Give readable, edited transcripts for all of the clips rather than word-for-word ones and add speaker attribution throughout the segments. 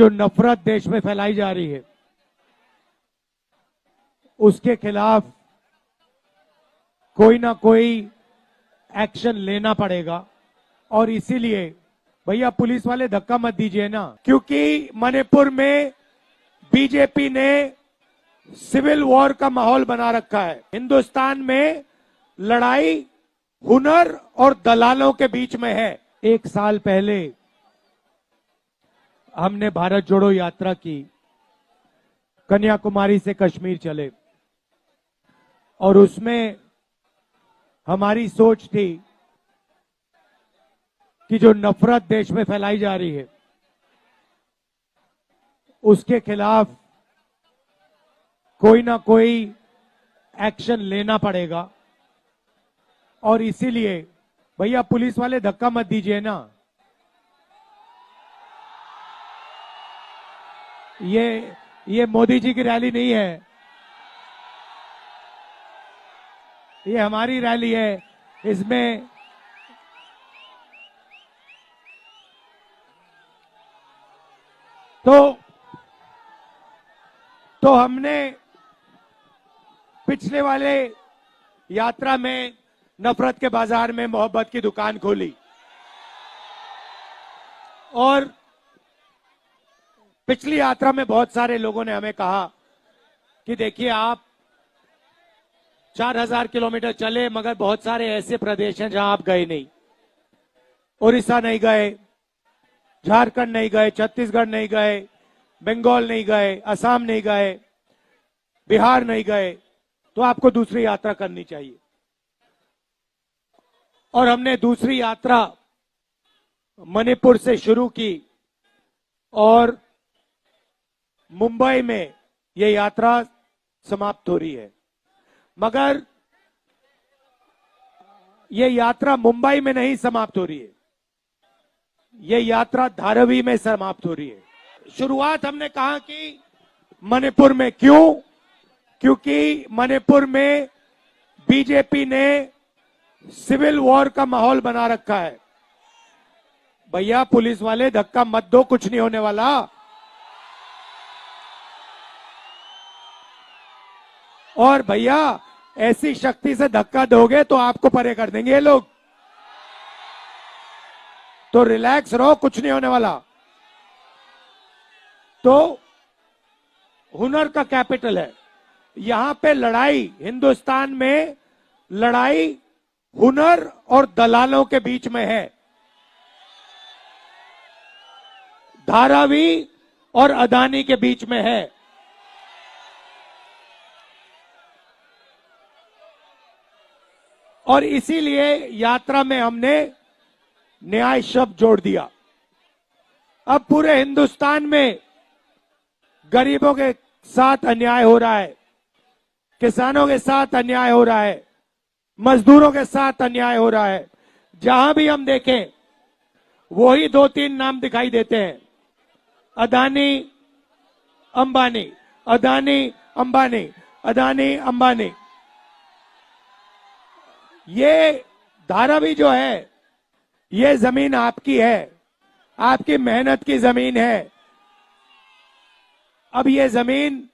Speaker 1: जो नफरत देश में फैलाई जा रही है उसके खिलाफ कोई ना कोई एक्शन लेना पड़ेगा। और इसीलिए भैया पुलिस वाले धक्का मत दीजिए ना, क्योंकि मणिपुर में बीजेपी ने सिविल वॉर का माहौल बना रखा है। हिंदुस्तान में लड़ाई हुनर और दलालों के बीच में है। 1 साल पहले हमने भारत जोड़ो यात्रा की, कन्याकुमारी से कश्मीर चले और उसमें हमारी सोच थी कि जो नफरत देश में फैलाई जा रही है उसके खिलाफ कोई ना कोई एक्शन लेना पड़ेगा। और इसीलिए भैया पुलिस वाले धक्का मत दीजिए ना, ये मोदी जी की रैली नहीं है, ये हमारी रैली है। इसमें तो हमने पिछले वाले यात्रा में नफरत के बाजार में मोहब्बत की दुकान खोली और पिछली यात्रा में बहुत सारे लोगों ने हमें कहा कि देखिए आप 4000 किलोमीटर चले मगर बहुत सारे ऐसे प्रदेश हैं जहां आप गए नहीं। उड़ीसा नहीं गए, झारखंड नहीं गए, छत्तीसगढ़ नहीं गए, बंगाल नहीं गए, असम नहीं गए, बिहार नहीं गए, तो आपको दूसरी यात्रा करनी चाहिए। और हमने दूसरी यात्रा मणिपुर से शुरू की और मुंबई में यह यात्रा समाप्त हो रही है। मगर यह यात्रा मुंबई में नहीं समाप्त हो रही है, यह यात्रा धारावी में समाप्त हो रही है। शुरुआत हमने कहा कि मणिपुर में, क्योंकि मणिपुर में बीजेपी ने सिविल वॉर का माहौल बना रखा है। भैया पुलिस वाले धक्का मत दो, कुछ नहीं होने वाला। और भैया ऐसी शक्ति से धक्का दोगे तो आपको परे कर देंगे ये लोग, तो रिलैक्स रहो, कुछ नहीं होने वाला। तो हुनर का कैपिटल है यहां पे। लड़ाई हिंदुस्तान में लड़ाई हुनर और दलालों के बीच में है। धारावी और अदानी के बीच में है। और इसीलिए यात्रा में हमने न्याय शब्द जोड़ दिया। अब पूरे हिंदुस्तान में गरीबों के साथ अन्याय हो रहा है, किसानों के साथ अन्याय हो रहा है, मजदूरों के साथ अन्याय हो रहा है। जहां भी हम देखें वही 2-3 नाम दिखाई देते हैं, अदानी अंबानी, अदानी अंबानी, अदानी अंबानी। ये धारावी जो है ये जमीन आपकी है, आपकी मेहनत की जमीन है। अब ये जमीन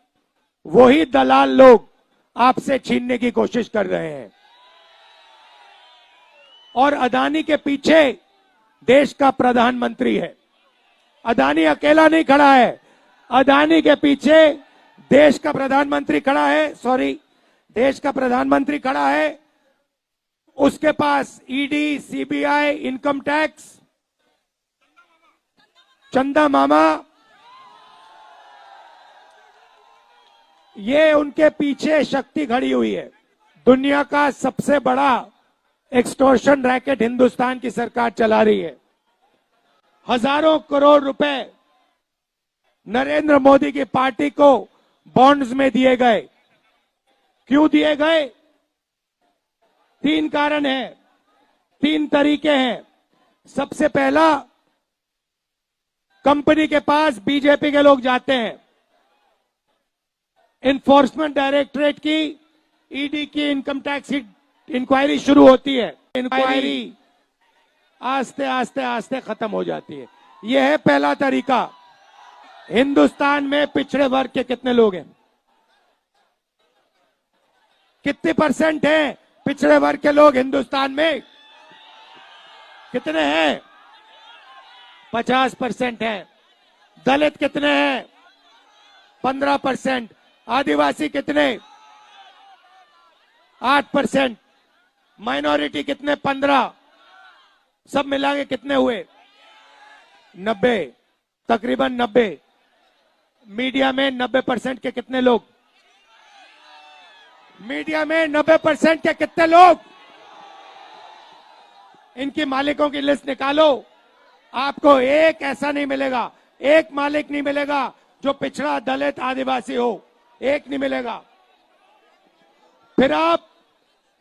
Speaker 1: वही दलाल लोग आपसे छीनने की कोशिश कर रहे हैं। और अदानी के पीछे देश का प्रधानमंत्री है। अदानी अकेला नहीं खड़ा है, अदानी के पीछे देश का प्रधानमंत्री खड़ा है। देश का प्रधानमंत्री खड़ा है। उसके पास ईडी, सीबीआई, इनकम टैक्स, चंदा मामा, ये उनके पीछे शक्ति खड़ी हुई है। दुनिया का सबसे बड़ा एक्सटॉर्शन रैकेट हिंदुस्तान की सरकार चला रही है। हजारों करोड़ रुपए नरेंद्र मोदी की पार्टी को बॉन्ड्स में दिए गए। क्यों दिए गए? 3 कारण हैं, 3 तरीके हैं। सबसे पहला, कंपनी के पास बीजेपी के लोग जाते हैं, इन्फोर्समेंट डायरेक्टरेट की, ईडी की, इनकम टैक्स की इंक्वायरी शुरू होती है। इंक्वायरी आस्ते आस्ते आस्ते खत्म हो जाती है। यह है पहला तरीका। हिंदुस्तान में पिछड़े वर्ग के कितने लोग हैं? कितने परसेंट हैं पिछड़े वर्ग के लोग हिंदुस्तान में? कितने हैं? 50% हैं। दलित कितने हैं? 15%। आदिवासी कितने? 8%। माइनॉरिटी कितने? 15। सब मिला के कितने हुए? 90, तकरीबन 90। मीडिया में 90% के कितने लोग? मीडिया में 90% के कितने लोग? इनकी मालिकों की लिस्ट निकालो। आपको एक ऐसा नहीं मिलेगा, एक मालिक नहीं मिलेगा जो पिछड़ा, दलित, आदिवासी हो। एक नहीं मिलेगा। फिर आप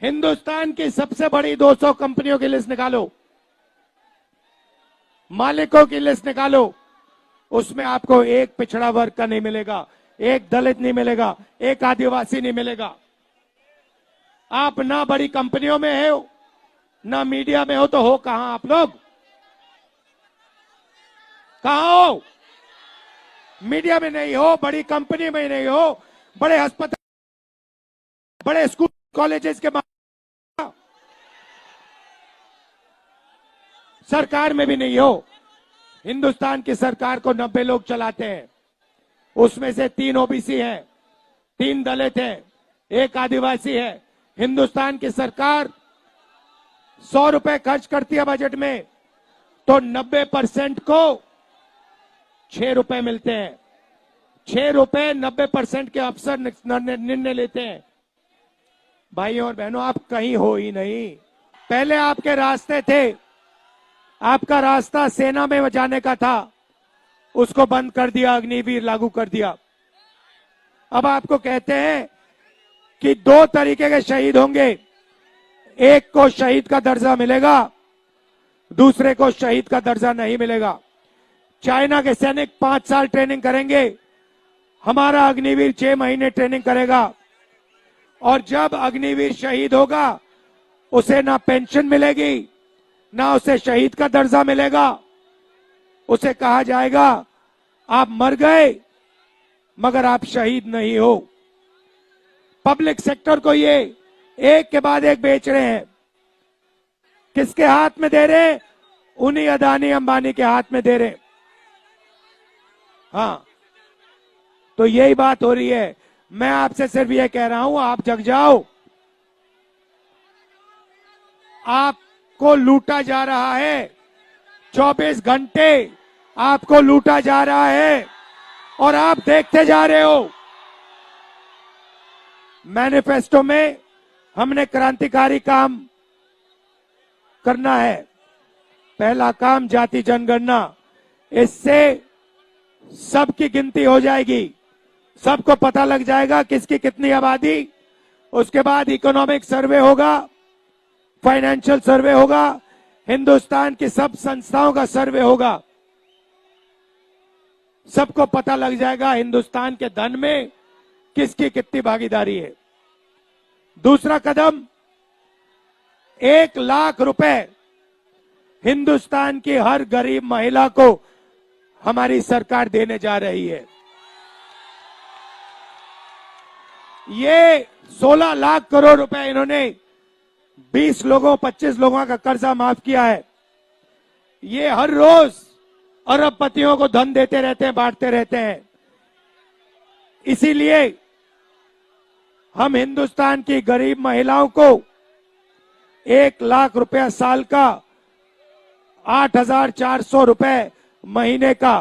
Speaker 1: हिंदुस्तान की सबसे बड़ी 200 कंपनियों की लिस्ट निकालो, मालिकों की लिस्ट निकालो। उसमें आपको एक पिछड़ा वर्ग का नहीं मिलेगा, एक दलित नहीं मिलेगा, एक आदिवासी नहीं मिलेगा। आप ना बड़ी कंपनियों में हो, ना मीडिया में हो, तो हो कहां आप लोग? कहां हो? मीडिया में नहीं हो, बड़ी कंपनी में नहीं हो, बड़े अस्पताल, बड़े स्कूल कॉलेजेस के सरकार में भी नहीं हो। हिंदुस्तान की सरकार को 90 लोग चलाते हैं। उसमें से 3 ओबीसी हैं, 3 दलित हैं, 1 आदिवासी है। हिंदुस्तान की सरकार 100 रुपए खर्च करती है बजट में, तो 90% को 6 रुपए मिलते हैं। 6 रुपए 90% के अफसर निर्णय लेते हैं। भाइयों और बहनों, आप कहीं हो ही नहीं। पहले आपके रास्ते थे, आपका रास्ता सेना में जाने का था, उसको बंद कर दिया, अग्निवीर लागू कर दिया। अब आपको कहते हैं कि 2 तरीके के शहीद होंगे, एक को शहीद का दर्जा मिलेगा, दूसरे को शहीद का दर्जा नहीं मिलेगा। चाइना के सैनिक 5 साल ट्रेनिंग करेंगे, हमारा अग्निवीर 6 महीने ट्रेनिंग करेगा। और जब अग्निवीर शहीद होगा, उसे ना पेंशन मिलेगी, ना उसे शहीद का दर्जा मिलेगा। उसे कहा जाएगा आप मर गए मगर आप शहीद नहीं हो। पब्लिक सेक्टर को ये एक के बाद एक बेच रहे हैं। किसके हाथ में दे रहे हैं? उन्हीं अदानी अंबानी के हाथ में दे रहे हैं। हाँ, तो यही बात हो रही है। मैं आपसे सिर्फ ये कह रहा हूं, आप जग जाओ। आपको लूटा जा रहा है, 24 घंटे आपको लूटा जा रहा है और आप देखते जा रहे हो। मैनिफेस्टो में हमने क्रांतिकारी काम करना है। पहला काम जाति जनगणना, इससे सबकी गिनती हो जाएगी, सबको पता लग जाएगा किसकी कितनी आबादी। उसके बाद इकोनॉमिक सर्वे होगा, फाइनेंशियल सर्वे होगा, हिंदुस्तान की सब संस्थाओं का सर्वे होगा। सबको पता लग जाएगा हिंदुस्तान के धन में किसकी कितनी भागीदारी है। दूसरा कदम, 1 लाख रुपए हिंदुस्तान की हर गरीब महिला को हमारी सरकार देने जा रही है। ये 16 लाख करोड़ रुपए इन्होंने 20 लोगों 25 लोगों का कर्जा माफ किया है। ये हर रोज अरबपतियों को धन देते रहते हैं, बांटते रहते हैं। इसीलिए हम हिंदुस्तान की गरीब महिलाओं को 1 लाख रुपया साल का, 8,400 रुपए महीने का